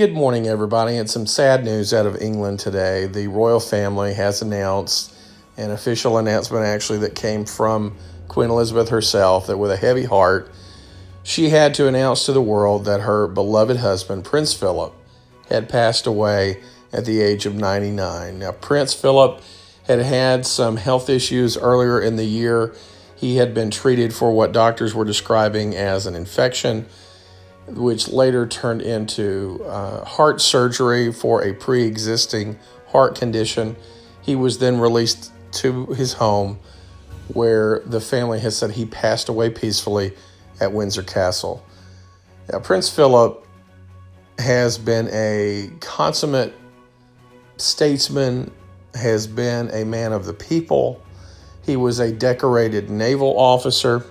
Good morning, everybody, and some sad news out of England today. The royal family has announced an official announcement, actually, that came from Queen Elizabeth herself, that with a heavy heart, she had to announce to the world that her beloved husband, Prince Philip, had passed away at the age of 99. Now, Prince Philip had had some health issues earlier in the year. He had been treated for what doctors were describing as an infection, which later turned into heart surgery for a pre-existing heart condition. He was then released to his home, where the family has said he passed away peacefully at Windsor Castle. Now, Prince Philip has been a consummate statesman, has been a man of the people. He was a decorated naval officer.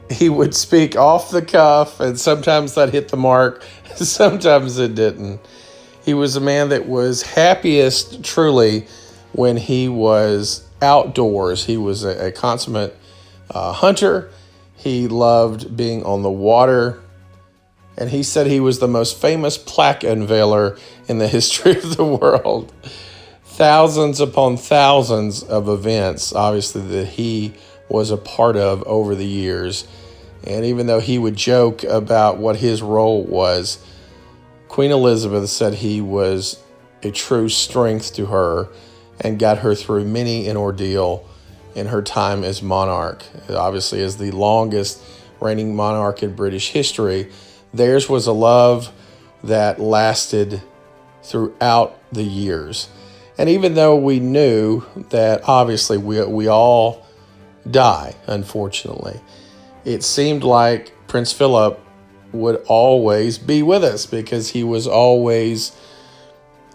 He would speak off the cuff, and sometimes that hit the mark, sometimes it didn't. He was a man that was happiest, truly, when he was outdoors. He was a consummate hunter. He loved being on the water, and he said he was the most famous plaque unveiler in the history of the world. Thousands upon thousands of events, obviously, that he was a part of over the years. And even though he would joke about what his role was, Queen Elizabeth said he was a true strength to her and got her through many an ordeal in her time as monarch. Obviously, as the longest reigning monarch in British history, theirs was a love that lasted throughout the years. And even though we knew that obviously we all die, unfortunately, it seemed like Prince Philip would always be with us, because he was always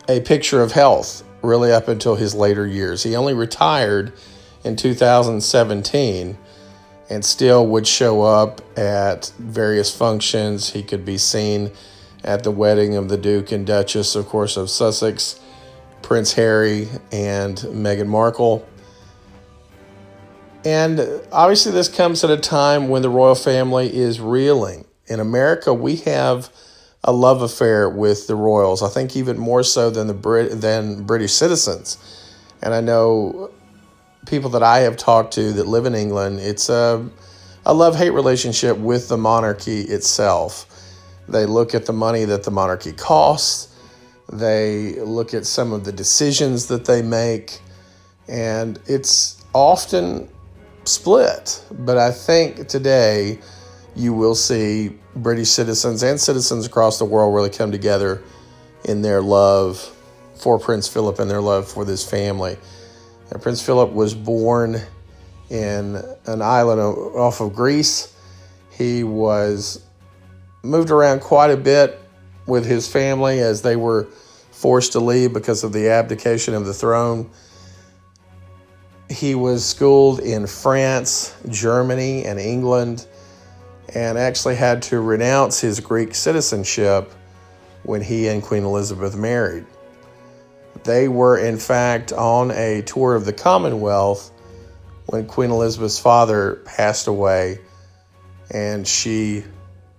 a picture of health, really up until his later years. He only retired in 2017 and still would show up at various functions. He could be seen at the wedding of the Duke and Duchess, of course, of Sussex, Prince Harry, and Meghan Markle. And obviously this comes at a time when the royal family is reeling. In America, we have a love affair with the royals, I think even more so than than British citizens. And I know people that I have talked to that live in England, it's a love-hate relationship with the monarchy itself. They look at the money that the monarchy costs. They look at some of the decisions that they make, and it's often split. But I think today you will see British citizens and citizens across the world really come together in their love for Prince Philip and their love for this family. And Prince Philip was born in an island off of Greece. He was moved around quite a bit with his family as they were forced to leave because of the abdication of the throne. He was schooled in France, Germany, and England, and actually had to renounce his Greek citizenship when he and Queen Elizabeth married. They were, in fact, on a tour of the Commonwealth when Queen Elizabeth's father passed away, and she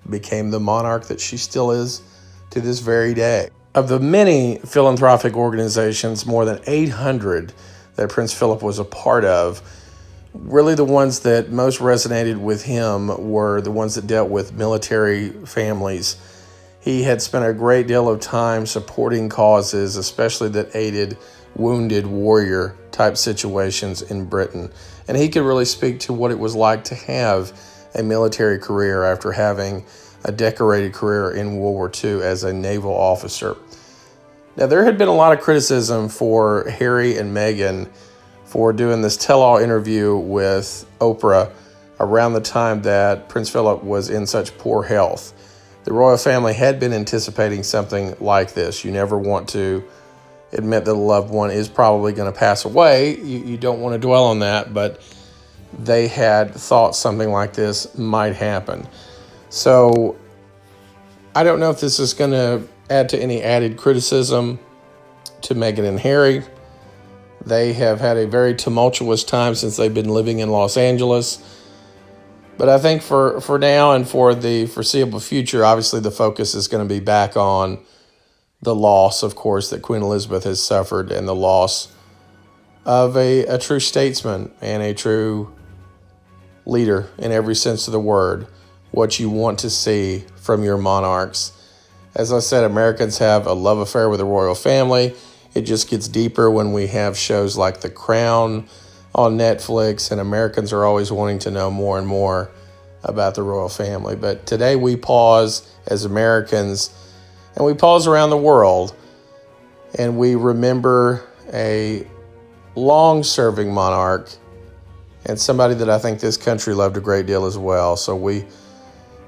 became the monarch that she still is to this very day. Of the many philanthropic organizations, more than 800 that Prince Philip was a part of, really the ones that most resonated with him were the ones that dealt with military families. He had spent a great deal of time supporting causes, especially that aided wounded warrior type situations in Britain. And he could really speak to what it was like to have a military career after having a decorated career in World War II as a naval officer. Now, there had been a lot of criticism for Harry and Meghan for doing this tell-all interview with Oprah around the time that Prince Philip was in such poor health. The royal family had been anticipating something like this. You never want to admit that a loved one is probably going to pass away. You don't want to dwell on that, but they had thought something like this might happen. So I don't know if this is going to add to any added criticism to Meghan and Harry. They have had a very tumultuous time since they've been living in Los Angeles. But I think for now and for the foreseeable future, obviously the focus is going to be back on the loss, of course, that Queen Elizabeth has suffered, and the loss of a true statesman and a true leader in every sense of the word, what you want to see from your monarchs. As I said, Americans have a love affair with the royal family. It just gets deeper when we have shows like The Crown on Netflix, and Americans are always wanting to know more and more about the royal family. But today we pause as Americans, and we pause around the world, and we remember a long-serving monarch and somebody that I think this country loved a great deal as well. So we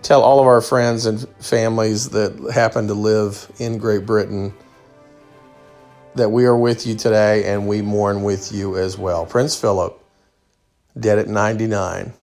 tell all of our friends and families that happen to live in Great Britain that we are with you today, and we mourn with you as well. Prince Philip, dead at 99.